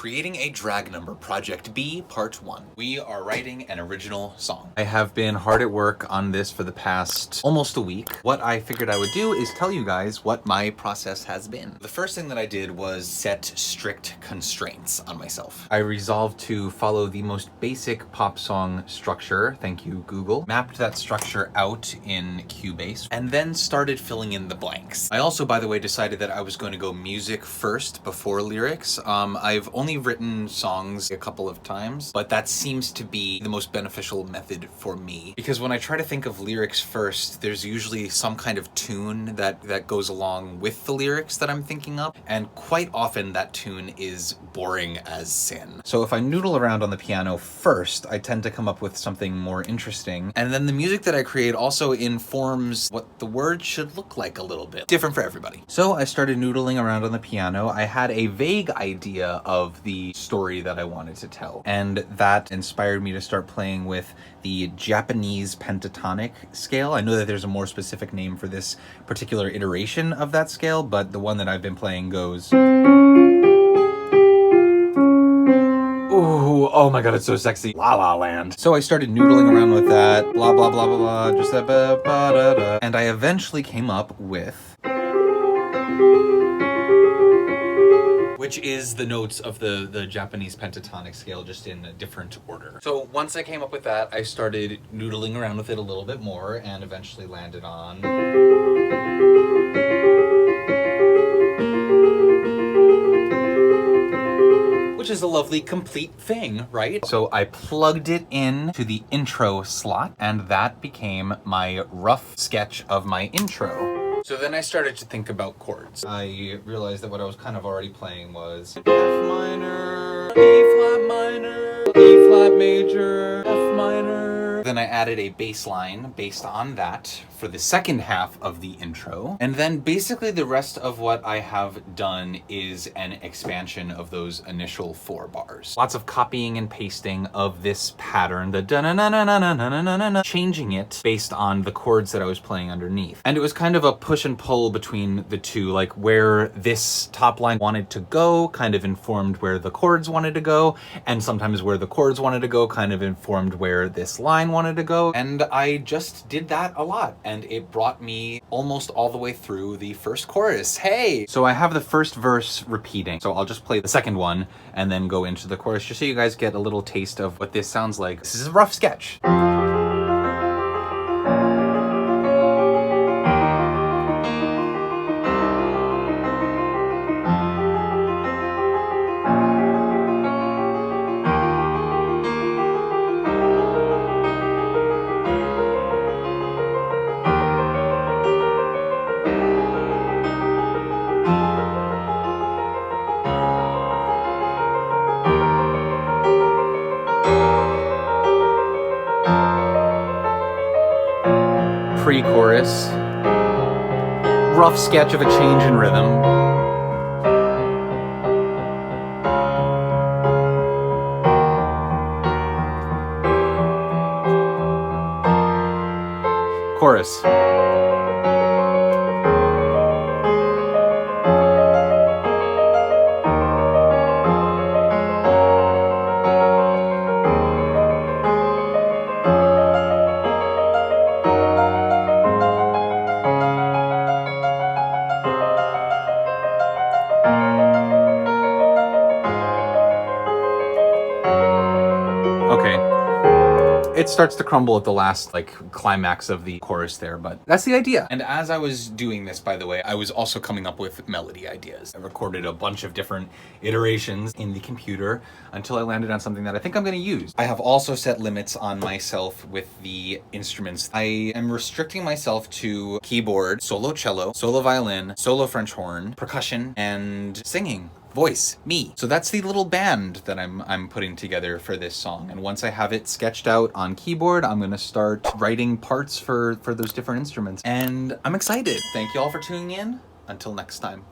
Creating a Drag Number, Project B, Part 1. We are writing an original song. I have been hard at work on this for the past almost a week. What I figured I would do is tell you guys what my process has been. The first thing that I did was set strict constraints on myself. I resolved to follow the most basic pop song structure, thank you Google, mapped that structure out in Cubase, and then started filling in the blanks. I also, by the way, decided that I was going to go music first before lyrics. I've only written songs a couple of times, but that seems to be the most beneficial method for me. Because when I try to think of lyrics first, there's usually some kind of tune that goes along with the lyrics that I'm thinking of, and quite often that tune is boring as sin. So if I noodle around on the piano first, I tend to come up with something more interesting, and then the music that I create also informs what the words should look like a little bit. Different for everybody. So I started noodling around on the piano. I had a vague idea of the story that I wanted to tell, and that inspired me to start playing with the Japanese pentatonic scale. I know that there's a more specific name for this particular iteration of that scale, but the one that I've been playing goes... Ooh, oh my god, it's so sexy. La La Land. So I started noodling around with that, blah, blah, blah, blah, blah, just that, ba, ba, da, da. And I eventually came up with... which is the notes of the Japanese pentatonic scale, just in a different order. So once I came up with that, I started noodling around with it a little bit more and eventually landed on... which is a lovely complete thing, right? So I plugged it in to the intro slot, and that became my rough sketch of my intro. So then I started to think about chords. I realized that what I was kind of already playing was F minor, E flat minor, E flat major, F minor. Then I added a bass line based on that for the second half of the intro. And then basically the rest of what I have done is an expansion of those initial 4 bars. Lots of copying and pasting of this pattern, the da-na-na-na-na-na-na-na-na, changing it based on the chords that I was playing underneath. And it was kind of a push and pull between the two, like where this top line wanted to go kind of informed where the chords wanted to go, and sometimes where the chords wanted to go kind of informed where this line wanted to go. And I just did that a lot, and it brought me almost all the way through the first chorus. Hey! So I have the first verse repeating, so I'll just play the second one and then go into the chorus just so you guys get a little taste of what this sounds like. This is a rough sketch. Pre-chorus, rough sketch of a change in rhythm. Chorus. It starts to crumble at the last, climax of the chorus there, but that's the idea. And as I was doing this, by the way, I was also coming up with melody ideas. I recorded a bunch of different iterations in the computer until I landed on something that I think I'm going to use. I have also set limits on myself with the instruments. I am restricting myself to keyboard, solo cello, solo violin, solo French horn, percussion, and singing. Voice, me. So that's the little band that I'm putting together for this song. And once I have it sketched out on keyboard, I'm gonna start writing parts for those different instruments. And I'm excited. Thank you all for tuning in. Until next time.